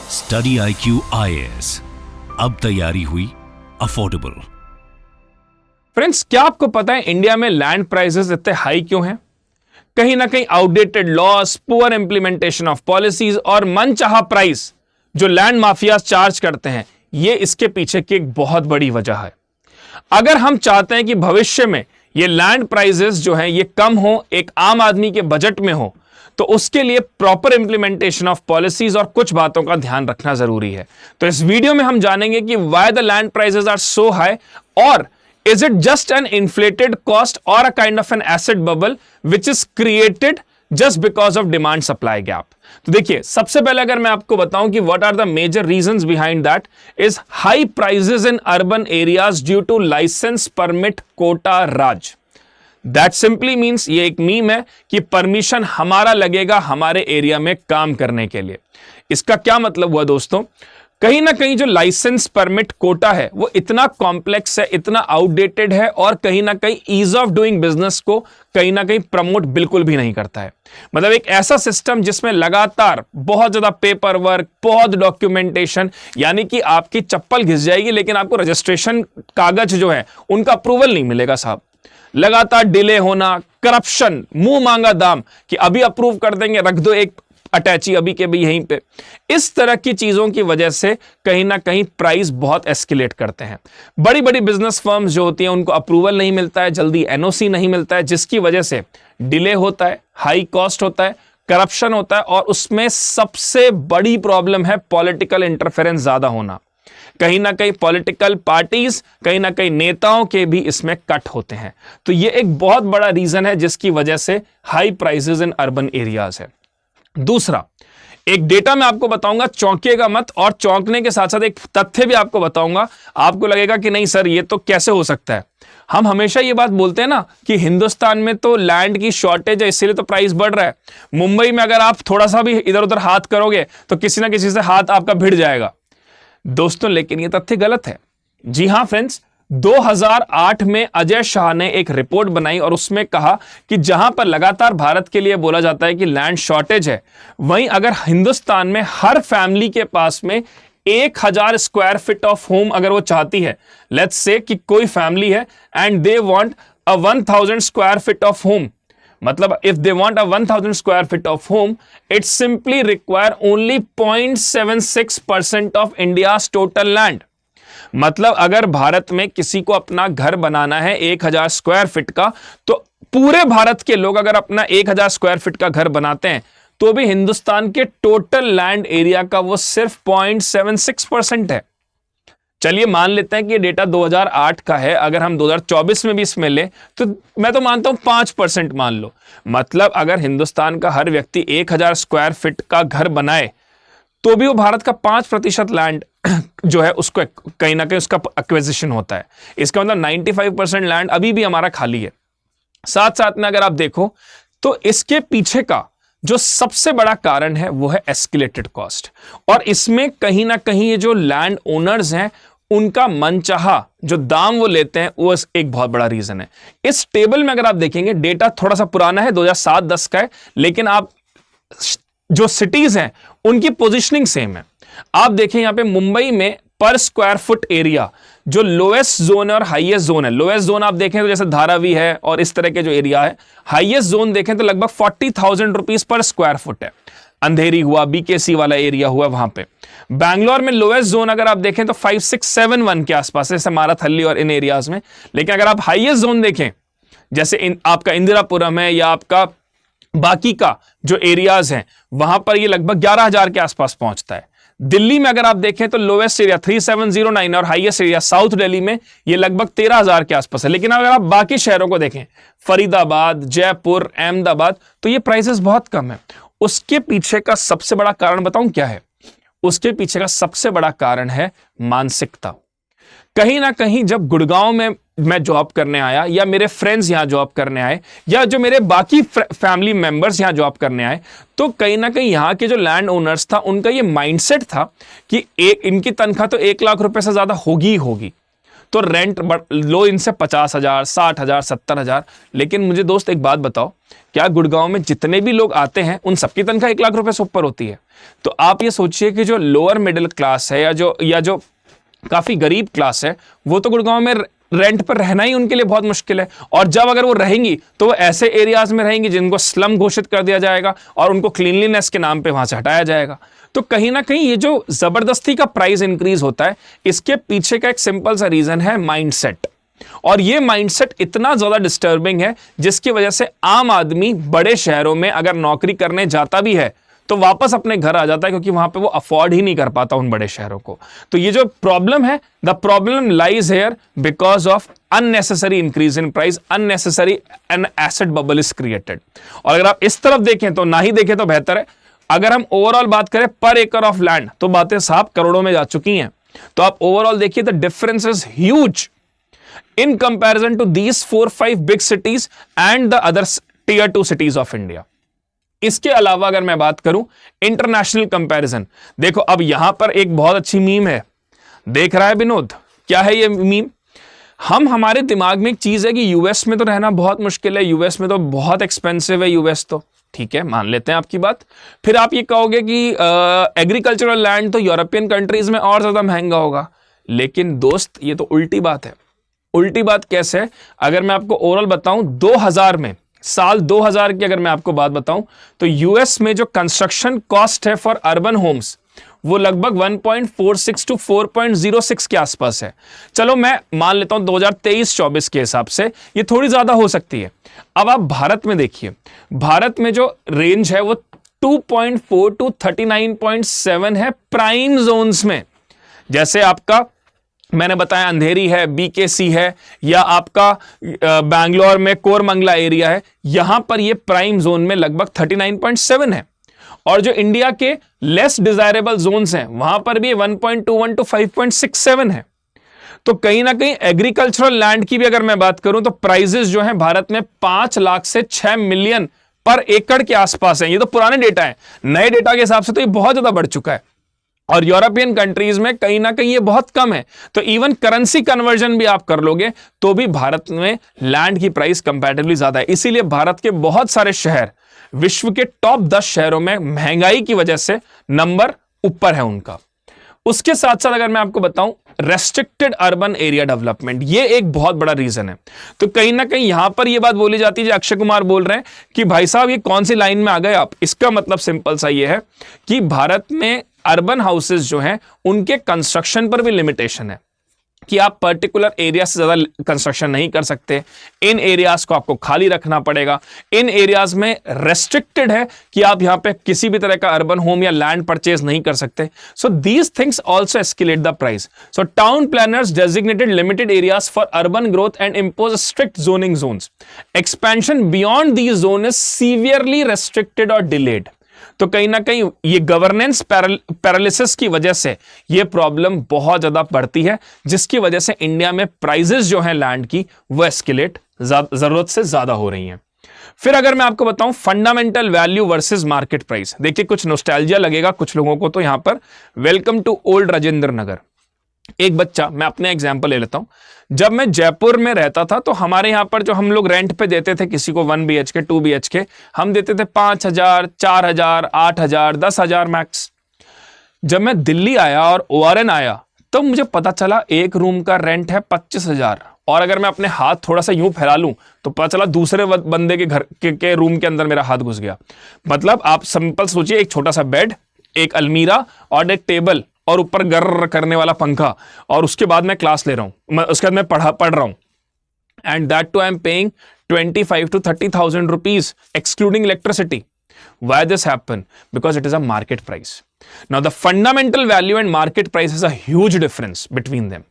Study IQ IAS, अब तैयारी हुई अफोर्डेबल। फ्रेंड्स, क्या आपको पता है इंडिया में लैंड प्राइसेस इतने हाई क्यों हैं? कहीं ना कहीं outdated loss, poor implementation of policies और मनचाहा प्राइस जो लैंड माफियाज चार्ज करते हैं, ये इसके पीछे की एक बहुत बड़ी वजह है। अगर हम चाहते हैं कि भविष्य में ये लैंड प्राइसेस जो हैं ये कम हो, एक आम आदमी के बजट में हो, तो उसके लिए प्रॉपर इंप्लीमेंटेशन ऑफ पॉलिसीज और कुछ बातों का ध्यान रखना जरूरी है। तो इस वीडियो में हम जानेंगे कि why the land prices are so high, और is it just an inflated cost और a kind of an asset bubble which is created just because of demand supply gap. तो देखिए, सबसे पहले अगर मैं आपको बताऊं कि what are the major reasons behind that, is high prices in urban areas due to licence permit quota raj. That simply means, ये एक मीम है कि परमिशन हमारा लगेगा हमारे एरिया में काम करने के लिए। इसका क्या मतलब हुआ दोस्तों? कहीं ना कहीं जो लाइसेंस परमिट कोटा है वो इतना कॉम्प्लेक्स है, इतना आउटडेटेड है, और कहीं ना कहीं ईज ऑफ डूइंग बिजनेस को कहीं ना कहीं प्रमोट बिल्कुल भी नहीं करता है। मतलब एक ऐसा सिस्टम जिसमें लगातार बहुत ज्यादा पेपर वर्क, बहुत डॉक्यूमेंटेशन, यानी कि आपकी चप्पल घिस जाएगी लेकिन आपको रजिस्ट्रेशन कागज जो है उनका अप्रूवल नहीं मिलेगा साहब। लगातार डिले होना, करप्शन, मुंह मांगा दाम कि अभी अप्रूव कर देंगे, रख दो एक अटैची अभी के भी यहीं पे। इस तरह की चीजों की वजह से कहीं ना कहीं प्राइस बहुत एस्केलेट करते हैं। बड़ी बड़ी बिजनेस फर्म्स जो होती हैं उनको अप्रूवल नहीं मिलता है, जल्दी NOC नहीं मिलता है, जिसकी वजह से डिले होता है, हाई कॉस्ट होता है, करप्शन होता है, और उसमें सबसे बड़ी प्रॉब्लम है पॉलिटिकल इंटरफेरेंस ज्यादा होना। कहीं ना कहीं पॉलिटिकल पार्टीज, कहीं ना कहीं नेताओं के भी इसमें कट होते हैं। तो ये एक बहुत बड़ा रीजन है जिसकी वजह से high prices in urban areas है। दूसरा, एक डेटा मैं आपको बताऊंगा, चौंकिएगा मत, और चौंकने के साथ साथ एक तथ्य भी आपको बताऊंगा। आपको लगेगा कि नहीं सर, ये तो कैसे हो सकता है। हम हमेशा ये बात बोलते हैं ना कि हिंदुस्तान में तो लैंड की शॉर्टेज है, इसीलिए तो प्राइस बढ़ रहा है। मुंबई में अगर आप थोड़ा सा भी इधर उधर हाथ करोगे तो किसी ना किसी से हाथ आपका भिड़ जाएगा दोस्तों, लेकिन यह तथ्य गलत है। जी हां फ्रेंड्स, 2008 में अजय शाह ने एक रिपोर्ट बनाई और उसमें कहा कि जहां पर लगातार भारत के लिए बोला जाता है कि लैंड शॉर्टेज है, वहीं अगर हिंदुस्तान में हर फैमिली के पास में 1000 स्क्वायर फीट ऑफ होम अगर वो चाहती है, लेट्स से कि कोई फैमिली है and they want a 1000 square feet of home, मतलब if they want a 1000 square feet of home, it simply require only 0.76% of India's total land। मतलब अगर भारत में किसी को अपना घर बनाना है 1000 स्क्वायर फीट का, तो पूरे भारत के लोग अगर अपना 1000 स्क्वायर फीट का घर बनाते हैं तो भी हिंदुस्तान के टोटल लैंड एरिया का वो सिर्फ 0.76% है। चलिए मान लेते हैं कि ये डेटा 2008 का है, अगर हम 2024 में भी इसमें ले तो मैं तो मानता हूं 5% मान लो। मतलब अगर हिंदुस्तान का हर व्यक्ति 1000 स्क्वायर फीट का घर बनाए तो भी वो भारत का 5% लैंड जो है उसको कहीं ना कहीं उसका एक्विजिशन होता है। इसका मतलब 95% लैंड अभी भी हमारा खाली है। साथ साथ में अगर आप देखो तो इसके पीछे का जो सबसे बड़ा कारण है वो है एस्केलेटेड कॉस्ट, और इसमें कहीं ना कहीं ये जो लैंड ओनर्स हैं उनका मनचाहा जो दाम वो लेते हैं वो एक बहुत बड़ा रीजन है। इस टेबल में अगर आप देखेंगे, डेटा थोड़ा सा पुराना है, 2007-10 का है, लेकिन आप जो सिटीज हैं उनकी पोजिशनिंग सेम है। आप देखें यहां पे मुंबई में पर स्क्वायर फुट एरिया जो लोएस्ट जोन है और हाईएस्ट जोन है। लोएस्ट जोन आप देखें तो जैसे धारावी है और इस तरह के जो एरिया है, हाईएस्ट जोन देखें तो लगभग 40,000 रुपीज पर स्क्वायर फुट है। अंधेरी हुआ, BKC वाला एरिया हुआ वहां पे। बैंगलोर में लोएस्ट जोन अगर आप देखें तो 5671 के आसपास, जैसे माराथल्ली और इन एरियाज में। लेकिन अगर आप हाईएस्ट जोन देखें जैसे आपका इंदिरापुरम है या आपका बाकी का जो एरियाज हैं, वहां पर ये लगभग 11,000 के आसपास पहुंचता है। दिल्ली में अगर आप देखें तो लोएस्ट एरिया 3709 और हाईएस्ट एरिया साउथ दिल्ली में ये लगभग 13,000 के आसपास है। लेकिन अगर आप बाकी शहरों को देखें, फरीदाबाद, जयपुर, अहमदाबाद, तो ये प्राइसेस बहुत कम है। उसके पीछे का सबसे बड़ा कारण बताऊं क्या है? उसके पीछे का सबसे बड़ा कारण है मानसिकता। कहीं ना कहीं जब गुड़गांव में मैं जॉब करने आया, या मेरे फ्रेंड्स यहां जॉब करने आए, या जो मेरे बाकी फैमिली मेंबर्स यहां जॉब करने आए, तो कहीं ना कहीं यहां के जो लैंड ओनर्स था उनका ये माइंडसेट था कि इनकी तनख्वाह तो 1 लाख रुपए से ज्यादा होगी ही होगी। तो रेंट लो इनसे 50,000, 60,000, 70,000। लेकिन मुझे दोस्त एक बात बताओ, क्या गुड़गांव में जितने भी लोग आते हैं उन सबकी तनख्वाह 1 लाख रुपए से ऊपर होती है? तो आप ये सोचिए कि जो लोअर मिडिल क्लास है या जो काफी गरीब क्लास है, वो तो गुड़गांव में रेंट पर रहना ही उनके लिए बहुत मुश्किल है। और जब अगर वो रहेंगी तो वो ऐसे एरियाज में रहेंगी जिनको स्लम घोषित कर दिया जाएगा और उनको क्लीनलीनेस के नाम पे वहां से हटाया जाएगा। तो कहीं ना कहीं ये जो जबरदस्ती का प्राइस इंक्रीज होता है, इसके पीछे का एक सिंपल सा रीजन है माइंडसेट। और ये माइंडसेट इतना ज्यादा डिस्टर्बिंग है जिसकी वजह से आम आदमी बड़े शहरों में अगर नौकरी करने जाता भी है तो वापस अपने घर आ जाता है, क्योंकि वहां पे वो अफोर्ड ही नहीं कर पाता उन बड़े शहरों को। तो ये जो प्रॉब्लम है, the problem lies here because of unnecessary increase in price, unnecessary an asset bubble is created. और अगर आप इस तरफ देखें तो ना ही देखें तो बेहतर है। अगर हम ओवरऑल बात करें पर एकड़ ऑफ लैंड, तो बातें साफ करोड़ों में जा चुकी हैं। तो आप ओवरऑल देखिए, the difference is huge in comparison to these 4-5 big cities and the other tier 2 cities of India। इसके अलावा अगर मैं बात करूं इंटरनेशनल कंपैरिजन, देखो अब यहां पर एक बहुत अच्छी मीम है, देख रहा है विनोद? क्या है ये मीम? हमारे दिमाग में एक चीज है कि यूएस में तो रहना बहुत मुश्किल है, यूएस में तो बहुत एक्सपेंसिव है, यूएस तो ठीक है, मान लेते हैं आपकी बात। फिर आप ये कहोगे कि एग्रीकल्चरल लैंड तो यूरोपियन कंट्रीज में और ज्यादा महंगा होगा। लेकिन दोस्त, ये तो उल्टी बात है। उल्टी बात कैसे है? अगर मैं आपको ओवरऑल बताऊं, 2000 में, साल 2000 की अगर मैं आपको बात बताऊं, तो यूएस में जो कंस्ट्रक्शन कॉस्ट है फॉर अर्बन होम्स वो लगभग 1.46 टू 4.06 के आसपास है। चलो मैं मान लेता हूं 2023-24 के हिसाब से ये थोड़ी ज्यादा हो सकती है। अब आप भारत में देखिए, भारत में जो रेंज है वो 2.4 टू 39.7 है प्राइम जोन्स में। जैसे आपका मैंने बताया अंधेरी है, बीकेसी है, या आपका बैंगलोर में कोरमंगला एरिया है, यहां पर ये प्राइम जोन में लगभग 39.7 है। और जो इंडिया के लेस डिजायरेबल जोन्स हैं वहां पर भी 1.21 टू 5.67 है। तो कहीं ना कहीं एग्रीकल्चरल लैंड की भी अगर मैं बात करूं तो प्राइजेस जो हैं भारत में 5 लाख से 6 मिलियन पर एकड़ के आसपास हैं। ये तो पुराने डेटा है, नए डेटा के हिसाब से तो ये बहुत ज्यादा बढ़ चुका है। और यूरोपियन कंट्रीज में कहीं ना कहीं ये बहुत कम है। तो इवन करेंसी कन्वर्जन भी आप कर लोगे तो भी भारत में लैंड की प्राइस कंपैरेटिवली ज्यादा है। इसीलिए भारत के बहुत सारे शहर विश्व के टॉप 10 शहरों में महंगाई की वजह से नंबर ऊपर है उनका। उसके साथ साथ अगर मैं आपको बताऊं, रेस्ट्रिक्टेड अर्बन एरिया डेवलपमेंट, ये एक बहुत बड़ा रीजन है। तो कहीं ना कहीं यहां पर ये बात बोली जाती है, जो अक्षय कुमार बोल रहे हैं कि भाई साहब ये कौन सी लाइन में आ गए आप। इसका मतलब सिंपल सा ये है कि भारत में अर्बन हाउसेस जो हैं उनके कंस्ट्रक्शन पर भी लिमिटेशन है कि आप पर्टिकुलर एरिया से ज्यादा कंस्ट्रक्शन नहीं कर सकते। इन एरियाज को आपको खाली रखना पड़ेगा। इन एरियाज में रेस्ट्रिक्टेड है कि आप यहां पे किसी भी तरह का अर्बन होम या लैंड परचेज नहीं कर सकते। So these things also escalate the price. So town planners designated limited areas for urban growth and impose strict zoning zones. Expansion beyond these zone is severely restricted और delayed. तो कहीं ना कहीं ये governance paralysis की वजह से ये प्रॉब्लम बहुत ज्यादा बढ़ती है, जिसकी वजह से इंडिया में प्राइजेस जो हैं लैंड की वो एस्केलेट जरूरत से ज्यादा हो रही हैं। फिर अगर मैं आपको बताऊं fundamental value versus market price, देखिए कुछ नॉस्टैल्जिया लगेगा कुछ लोगों को। तो यहां पर welcome to old Rajendra Nagar. एक बच्चा, मैं अपने एग्जांपल ले लेता हूं, जब मैं जयपुर में रहता था तो हमारे यहां पर जो हम लोग रेंट पे देते थे किसी को 1 BHK 2 BHK, हम देते थे 5,000, 4,000, 8,000, 10,000 मैक्स। जब मैं दिल्ली आया और ORN आया तो मुझे पता चला एक रूम का रेंट है 25,000। और अगर मैं अपने हाथ थोड़ा सा यूं फैला लूं तो पता चला दूसरे बंदे के घर के रूम के अंदर मेरा हाथ घुस गया। मतलब आप सिंपल सोचिए, एक छोटा सा बेड, एक अलमीरा और एक टेबल और ऊपर गर्र करने वाला पंखा, और उसके बाद मैं क्लास ले रहा हूं, उसके बाद मैं पढ़ रहा हूं, and that too I am paying 25,000 to 30,000 rupees excluding electricity. Why this happen? Because it is a market price. Now the fundamental value and market price is a huge difference between them.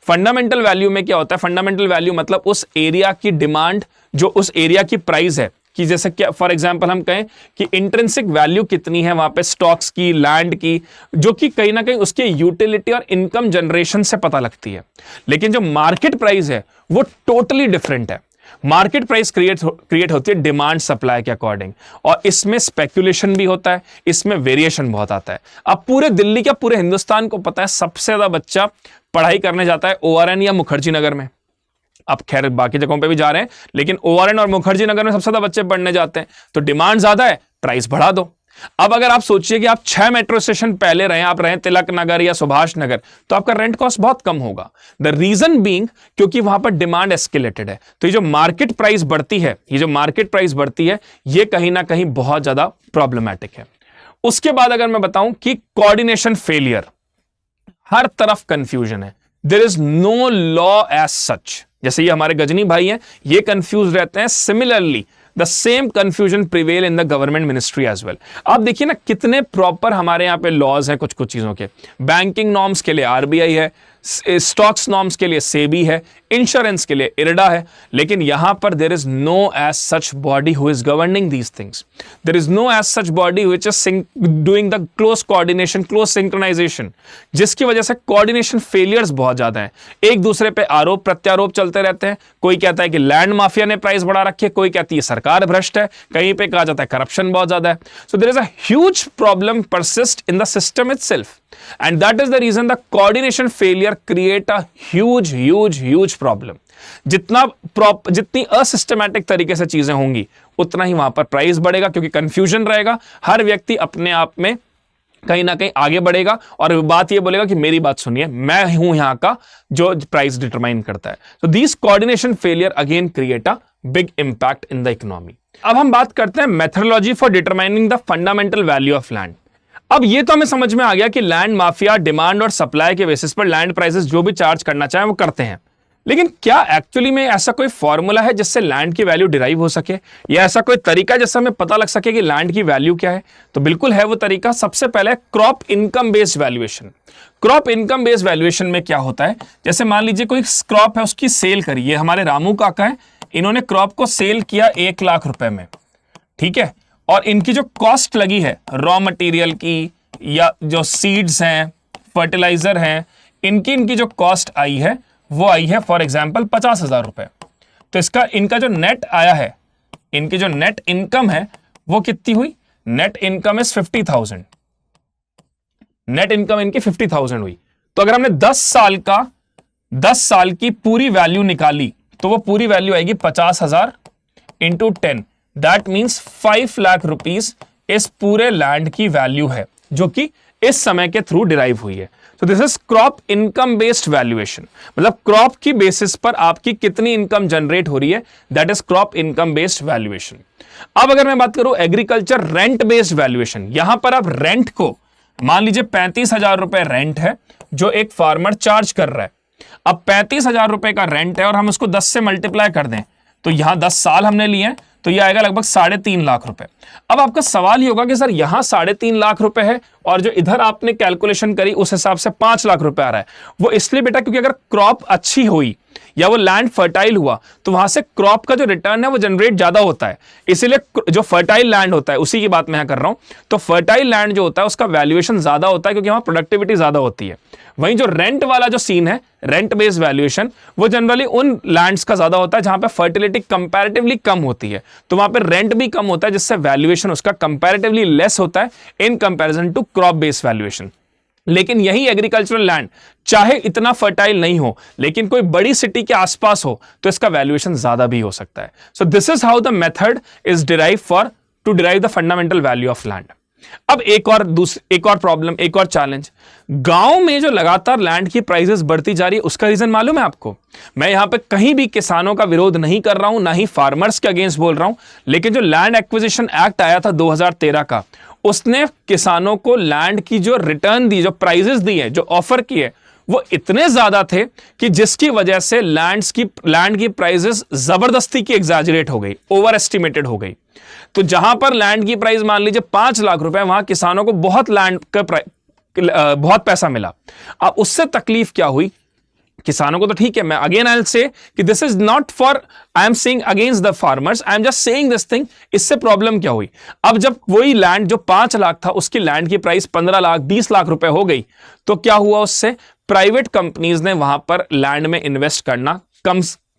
Fundamental value में क्या होता है? Fundamental value मतलब उस area की demand जो उस area की प्राइस है, कि जैसे क्या फॉर एग्जांपल हम कहें कि इंट्रिंसिक वैल्यू कितनी है वहां पे स्टॉक्स की, लैंड की, जो कि कहीं ना कहीं उसके यूटिलिटी और इनकम जनरेशन से पता लगती है। लेकिन जो मार्केट प्राइस है वो टोटली डिफरेंट है। मार्केट प्राइस क्रिएट होती है डिमांड सप्लाई के अकॉर्डिंग, और इसमें स्पेक्यूलेशन भी होता है, इसमें वेरिएशन बहुत आता है। अब पूरे दिल्ली का, पूरे हिंदुस्तान को पता है सबसे ज्यादा बच्चा पढ़ाई करने जाता है ORN या मुखर्जी नगर में। अब खैर बाकी जगहों पे भी जा रहे हैं, लेकिन ORN और मुखर्जी नगर में सबसे ज्यादा बच्चे पढ़ने जाते हैं, तो डिमांड ज्यादा है, प्राइस बढ़ा दो। अब अगर आप सोचिए कि आप 6 मेट्रो स्टेशन पहले रहे, आप रहे तिलक नगर या सुभाष नगर, तो आपका रेंट कॉस्ट बहुत कम होगा। द रीजन बीइंग क्योंकि वहां पर डिमांड एस्केलेटेड है। तो ये जो मार्केट प्राइस बढ़ती है, ये कहीं ना कहीं बहुत ज्यादा प्रॉब्लमैटिक है। उसके बाद अगर मैं बताऊं कि कोऑर्डिनेशन फेलियर, हर तरफ कंफ्यूजन है, there is no law as such. जैसे ये हमारे गजनी भाई हैं, ये कंफ्यूज रहते हैं। Similarly the same confusion prevail in the government ministry as well. आप देखिए ना कितने प्रॉपर हमारे यहां पे लॉज हैं कुछ कुछ चीजों के। बैंकिंग नॉर्म्स के लिए RBI है, स्टॉक्स नॉर्म्स के लिए सेबी है, इंश्योरेंस के लिए IRDA है, लेकिन यहां पर there is no as such body who is governing these things. There is no as such body which is doing the close coordination, close synchronization, जिसकी वजह से कोऑर्डिनेशन फेलियर्स बहुत ज्यादा हैं। एक दूसरे पे आरोप प्रत्यारोप चलते रहते हैं। कोई कहता है कि लैंड माफिया ने प्राइस बढ़ा रखी है, कोई कहती है सरकार भ्रष्ट है, कहीं पे कहा जाता है करप्शन बहुत ज्यादा है। So there is a huge problem persist in the system itself, and that is the reason the coordination failure create a huge problem। जितनी असिस्टमैटिक तरीके से चीजें होंगी, उतना ही वहां पर प्राइस बढ़ेगा, क्योंकि कंफ्यूजन रहेगा। हर व्यक्ति अपने आप में कहीं ना कहीं आगे बढ़ेगा और बात ये बोलेगा कि मेरी बात सुनिए, मैं हूं यहां का जो प्राइस डिटरमाइन करता है। तो this coordination failure again create a big impact in the economy. अब हम बात करते हैं methodology for determining the fundamental value of land. अब ये तो हमें समझ में आ गया कि लैंड माफिया डिमांड और सप्लाई के बेसिस पर लैंड प्राइसेस जो भी चार्ज करना चाहे वो करते हैं, लेकिन क्या एक्चुअली में ऐसा कोई फॉर्मूला है जिससे लैंड की वैल्यू डिराइव हो सके, या ऐसा कोई तरीका जिससे हमें पता लग सके कि लैंड की वैल्यू क्या है? तो बिल्कुल है वो तरीका। सबसे पहले crop income based valuation. Crop income based valuation में क्या होता है, जैसे मान लीजिए कोई क्रॉप है, उसकी सेल करी, ये हमारे रामू काका है, इन्होंने क्रॉप को सेल किया 1 लाख रुपए में, ठीक है, और इनकी जो कॉस्ट लगी है रॉ मटेरियल की या जो सीड्स हैं, फर्टिलाइजर हैं, इनकी जो कॉस्ट आई है वो आई है फॉर एग्जांपल 50,000 रुपए। तो इनका जो नेट आया है, इनकी जो नेट इनकम है वो कितनी हुई? Net income is 50,000। Net income इनकी 50,000 हुई। तो अगर हमने 10 साल की पूरी वैल्यू निकाली तो वो पूरी वैल्यू आएगी 50,000 into 10, that means 5 lakh rupees इस पूरे लैंड की वैल्यू है, जो कि इस समय के थ्रू डिराइव हुई है। तो this is crop income based valuation, मतलब क्रॉप की बेसिस पर आपकी कितनी इनकम जनरेट हो रही है, that is crop income based valuation. अब अगर मैं बात करूं एग्रीकल्चर रेंट बेस्ड वैल्यूएशन, यहां पर आप रेंट को मान लीजिए 35,000 रुपए रेंट है जो एक फार्मर चार्ज कर रहा है। अब 35,000 रुपए का रेंट है और हम उसको 10 से मल्टीप्लाई कर दें तो यहां 10 साल हमने लिए हैं, तो यह आएगा लगभग 3.5 लाख रुपए। अब आपका सवाल ही होगा कि सर यहां 3.5 लाख रुपए है और जो इधर आपने कैलकुलेशन करी उस हिसाब से 5 लाख रुपए आ रहा है। वो इसलिए बेटा क्योंकि अगर क्रॉप अच्छी हुई या वो लैंड फर्टाइल हुआ तो वहां से क्रॉप का जो रिटर्न है वो जनरेट ज्यादा होता है। इसीलिए जो फर्टाइल लैंड होता है, उसी की बात मैं यहां कर रहा हूं, तो फर्टाइल लैंड जो होता है उसका वैल्यूएशन ज्यादा होता है क्योंकि वहां प्रोडक्टिविटी ज्यादा होती है। वहीं जो रेंट वाला जो सीन है, रेंट बेस्ड वैल्यूएशन, वो जनरली उन लैंड्स का ज्यादा होता है जहां पे फर्टिलिटी कंपैरेटिवली कम होती है, तो वहां पे रेंट भी कम होता है, जिससे वैल्यूएशन उसका कंपैरेटिवली लेस होता है in comparison to crop based valuation. लेकिन यही एग्रीकल्चरल लैंड चाहे इतना फर्टाइल नहीं हो, लेकिन कोई बड़ी सिटी के आसपास हो, तो इसका वैल्यूएशन ज्यादा भी हो सकता है। So this is how the method is derive for to derive the fundamental value of land. अब एक और प्रॉब्लम, एक और चैलेंज, गांव में जो लगातार लैंड की प्राइसेस बढ़ती जा रही है, उसका रीजन मालूम है आपको? मैं यहां पे कहीं भी किसानों का विरोध नहीं कर रहा हूं, ना ही फार्मर्स के अगेंस्ट बोल रहा हूं, लेकिन जो लैंड एक्विजिशन एक्ट आया था 2013 का, उसने किसानों को लैंड की जो रिटर्न दी, जो प्राइजेस दी है, जो ऑफर किए, वो इतने ज्यादा थे कि जिसकी वजह से लैंड की प्राइजेस जबरदस्ती की एग्जैजरेट हो गई, ओवर एस्टिमेटेड हो गई। तो जहां पर लैंड की प्राइस मान लीजिए 5 लाख रुपए, वहां किसानों को बहुत लैंड का बहुत पैसा मिला। अब उससे तकलीफ क्या हुई किसानों को? तो ठीक है, मैं अगेन आई विल से कि this is not for I am saying against the farmers, I am just saying this thing. इससे प्रॉब्लम क्या हुई? अब जब वही लैंड जो 5 लाख था, उसकी लैंड की प्राइस 15 लाख 20 लाख रुपए हो गई, तो क्या हुआ उससे? प्राइवेट कंपनीज ने वहां पर लैंड में इन्वेस्ट करना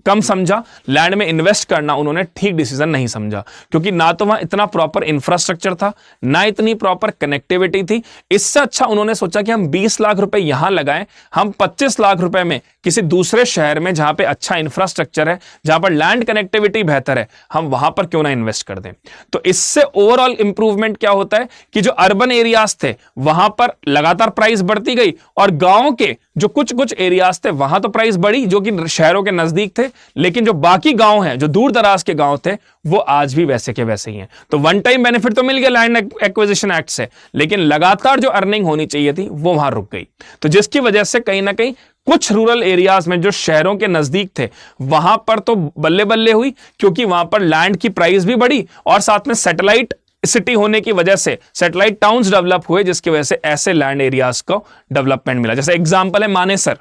कम समझा, लैंड में इन्वेस्ट करना उन्होंने ठीक डिसीजन नहीं समझा, क्योंकि ना तो वहां इतना प्रॉपर इंफ्रास्ट्रक्चर था, ना इतनी प्रॉपर कनेक्टिविटी थी। इससे अच्छा उन्होंने सोचा कि हम 20 लाख रुपए यहां लगाएं, हम 25 लाख रुपए में किसी दूसरे शहर में जहां पे अच्छा इंफ्रास्ट्रक्चर है, जहां पर लैंड कनेक्टिविटी बेहतर है, हम वहां पर क्यों ना इन्वेस्ट कर दें। तो इससे ओवरऑल इंप्रूवमेंट क्या होता है कि जो अर्बन एरियाज थे वहां पर लगातार प्राइस बढ़ती गई, और गांव के जो कुछ कुछ एरियाज थे वहां तो प्राइस बढ़ी जो कि शहरों के नजदीक थे, लेकिन जो बाकी गांव हैं, जो दूर दराज के गांव थे, वो आज भी वैसे के वैसे ही हैं। तो वन टाइम बेनिफिट तो मिल गया लैंड एक्विजिशन एक्ट से, लेकिन लगातार जो अर्निंग होनी चाहिए थी वो वहां रुक गई। तो जिसकी वजह से कहीं ना कहीं कुछ रूरल एरियाज में जो शहरों के नजदीक थे वहां पर तो बल्ले बल्ले हुई, क्योंकि वहां पर लैंड की प्राइस भी बढ़ी और साथ में सैटेलाइट सिटी होने की वजह से सैटेलाइट टाउन्स डेवलप हुए, जिसकी वजह से ऐसे लैंड एरियाज को डेवलपमेंट मिला। जैसे एग्जांपल है मानेसर,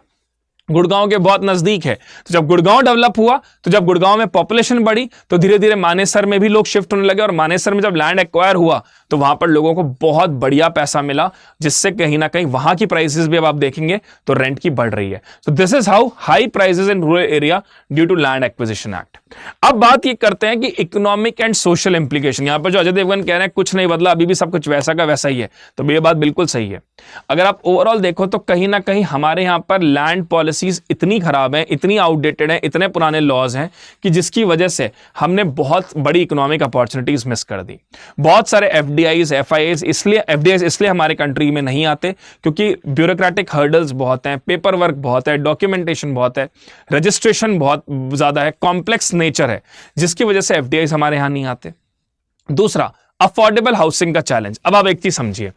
गुड़गांव के बहुत नजदीक है। तो जब गुड़गांव डेवलप हुआ, तो जब गुड़गांव में पॉपुलेशन बढ़ी, तो धीरे धीरे मानेसर में भी लोग शिफ्ट होने लगे, और मानेसर में जब लैंड एक्वायर हुआ तो वहां पर लोगों को बहुत बढ़िया पैसा मिला, जिससे कहीं ना कहीं वहां की प्राइसेस भी अब आप देखेंगे तो रेंट की बढ़ रही है। तो this is how high prices in rural area due to land acquisition act. अब बात ये करते हैं कि इकोनॉमिक एंड सोशल इंप्लीकेशन। यहां पर जो अजय देवगन कह रहे हैं कुछ नहीं बदला, अभी भी सब कुछ वैसा का वैसा ही है, तो ये बात बिल्कुल सही है। अगर आप ओवरऑल देखो तो कहीं ना कहीं हमारे यहां पर लैंड पॉलिसीज इतनी खराब है, इतनी आउटडेटेड है, इतने पुराने लॉज हैं कि जिसकी वजह से हमने बहुत बड़ी इकोनॉमिक अपॉर्चुनिटीज मिस कर दी। बहुत सारे एफडीआईज, एफआईआईज, इसलिए एफडीआईज इसलिए हमारे कंट्री में नहीं आते क्योंकि ब्यूरोक्रेटिक हर्डल्स बहुत हैं, पेपर वर्क बहुत है, डॉक्यूमेंटेशन बहुत है, रजिस्ट्रेशन बहुत ज्यादा है, कॉम्प्लेक्स नेचर है, जिसकी वजह से एफडीआईज हमारे यहां नहीं आते। दूसरा, अफोर्डेबल हाउसिंग का चैलेंज। अब आप एक चीज समझिए,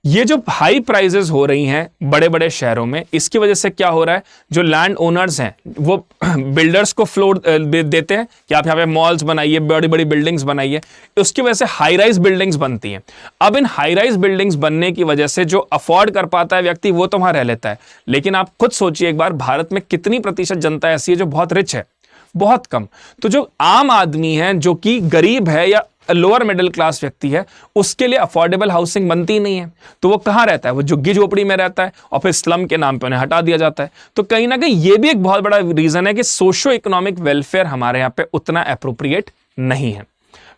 ये जो हाई प्राइसेस हो रही हैं बड़े बड़े शहरों में, इसकी वजह से क्या हो रहा है, जो लैंड ओनर्स हैं वो बिल्डर्स को फ्लोर देते हैं कि आप यहाँ पे मॉल्स बनाइए, बड़ी बड़ी बिल्डिंग्स बनाइए, उसकी वजह से हाई राइज बिल्डिंग्स बनती हैं। अब इन हाई राइज बिल्डिंग्स बनने की वजह से जो अफोर्ड कर पाता है व्यक्ति वो तो वहां रह लेता है, लेकिन आप खुद सोचिए एक बार, भारत में कितनी प्रतिशत जनता ऐसी है जो बहुत रिच है? बहुत कम। तो जो आम आदमी है, जो कि गरीब है या लोअर मिडिल क्लास व्यक्ति है, उसके लिए अफोर्डेबल हाउसिंग बनती ही नहीं है। तो वो कहां रहता है? वो झुग्गी झोपड़ी में रहता है, और फिर स्लम के नाम पे उन्हें हटा दिया जाता है। तो कहीं ना कहीं ये भी एक बहुत बड़ा रीजन है कि सोशो इकोनॉमिक वेलफेयर हमारे यहां पे उतना एप्रोप्रिएट नहीं है।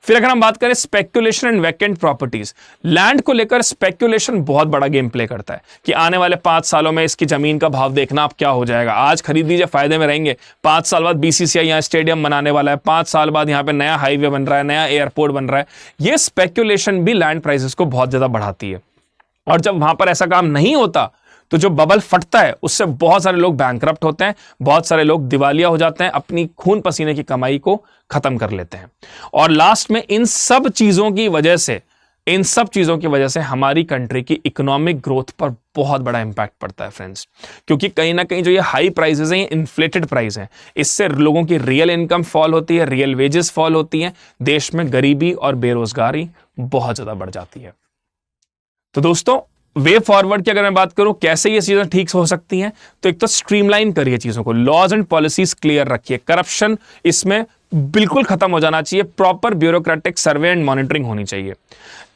फिर अगर हम बात करें speculation and vacant properties, land को लेकर स्पेक्यूलेशन बहुत बड़ा गेम प्ले करता है कि आने वाले 5 सालों में इसकी जमीन का भाव देखना आप क्या हो जाएगा, आज खरीद लीजिए फायदे में रहेंगे, 5 साल बाद बीसीसीआई यहाँ स्टेडियम बनाने वाला है, 5 साल बाद यहाँ पे नया हाईवे बन रहा है, नया एयरपोर्ट बन रहा है। ये स्पेक्यूलेशन भी लैंड प्राइसेस को बहुत ज्यादा बढ़ाती है, और जब वहां पर ऐसा काम नहीं होता तो जो बबल फटता है उससे बहुत सारे लोग बैंकरप्ट होते हैं, बहुत सारे लोग दिवालिया हो जाते हैं, अपनी खून पसीने की कमाई को खत्म कर लेते हैं। और लास्ट में इन सब चीजों की वजह से हमारी कंट्री की इकोनॉमिक ग्रोथ पर बहुत बड़ा इंपैक्ट पड़ता है फ्रेंड्स, क्योंकि कहीं ना कहीं जो ये हाई प्राइसेस हैं, ये इन्फ्लेटेड प्राइस हैं, इससे लोगों की रियल इनकम फॉल होती है, रियल वेजेस फॉल होती हैं, देश में गरीबी और बेरोजगारी बहुत ज्यादा बढ़ जाती है। तो दोस्तों, वे फॉरवर्ड की अगर मैं बात करूं कैसे ये चीजें ठीक हो सकती हैं, तो एक तो स्ट्रीमलाइन करिए चीजों को, लॉज एंड पॉलिसीज क्लियर रखिए, करप्शन इसमें बिल्कुल खत्म हो जाना चाहिए, proper bureaucratic survey and monitoring होनी चाहिए,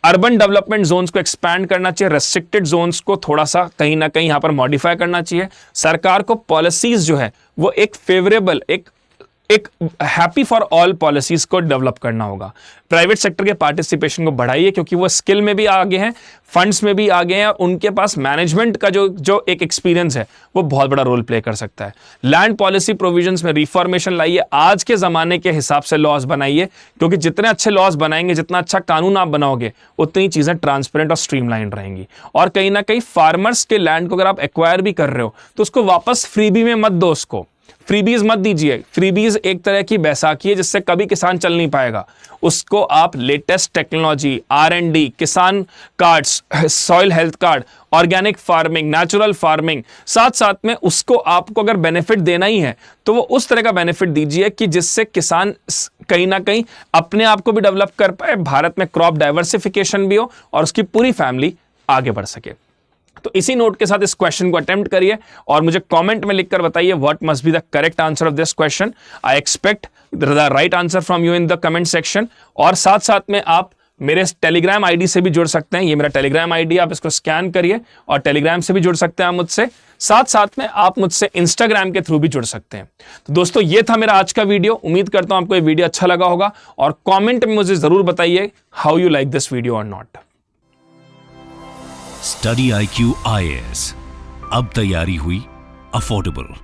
अर्बन डेवलपमेंट जोन्स को एक्सपैंड करना चाहिए, रेस्ट्रिक्टेड जोन्स को थोड़ा सा कहीं ना कहीं यहां पर मॉडिफाई करना चाहिए, सरकार को पॉलिसीज जो है वो एक फेवरेबल, एक हैप्पी फॉर ऑल पॉलिसीज को डेवलप करना होगा, प्राइवेट सेक्टर के पार्टिसिपेशन को बढ़ाइए, क्योंकि वो स्किल में भी आगे हैं, फंड्स में भी आगे हैं, और उनके पास मैनेजमेंट का जो एक एक्सपीरियंस है वो बहुत बड़ा रोल प्ले कर सकता है। लैंड पॉलिसी प्रोविजंस में रिफॉर्मेशन लाइए, आज के जमाने के हिसाब से लॉज बनाइए, क्योंकि जितने अच्छे लॉज बनाएंगे, जितना अच्छा कानून आप बनाओगे, उतनी चीजें ट्रांसपेरेंट और स्ट्रीमलाइन रहेंगी। और कहीं ना कहीं फार्मर्स के लैंड को अगर आप एक्वायर भी कर रहे हो तो उसको वापस फ्रीबी में मत दो, उसको फ्रीबीज मत दीजिए। फ्रीबीज एक तरह की बैसाखी है जिससे कभी किसान चल नहीं पाएगा, उसको आप लेटेस्ट टेक्नोलॉजी, R&D, किसान cards, soil health card, organic farming, natural farming, साथ साथ में उसको आपको अगर बेनिफिट देना ही है तो वो उस तरह का बेनिफिट दीजिए कि जिससे किसान कहीं ना कहीं अपने आप को भी डेवलप कर पाए, भारत में क्रॉप डाइवर्सिफिकेशन भी हो और उसकी पूरी फैमिली आगे बढ़ सके। तो इसी नोट के साथ इस क्वेश्चन को अटेम्प्ट करिए और मुझे कमेंट में लिखकर बताइए what must be the correct answer of this question. I expect the right answer from you in the comment section. और साथ साथ में आप मेरे टेलीग्राम आईडी से भी जुड़ सकते हैं। ये मेरा टेलीग्राम आईडी, आप इसको स्कैन करिए और टेलीग्राम से भी जुड़ सकते हैं आप मुझसे। साथ साथ में आप मुझसे इंस्टाग्राम के थ्रू भी जुड़ सकते हैं। तो दोस्तों, ये था मेरा आज का वीडियो। उम्मीद करता हूं आपको ये वीडियो अच्छा लगा होगा और कमेंट में मुझे जरूर बताइए how you like this video और नॉट। स्टडी IQ IAS, अब तैयारी हुई अफोर्डेबल।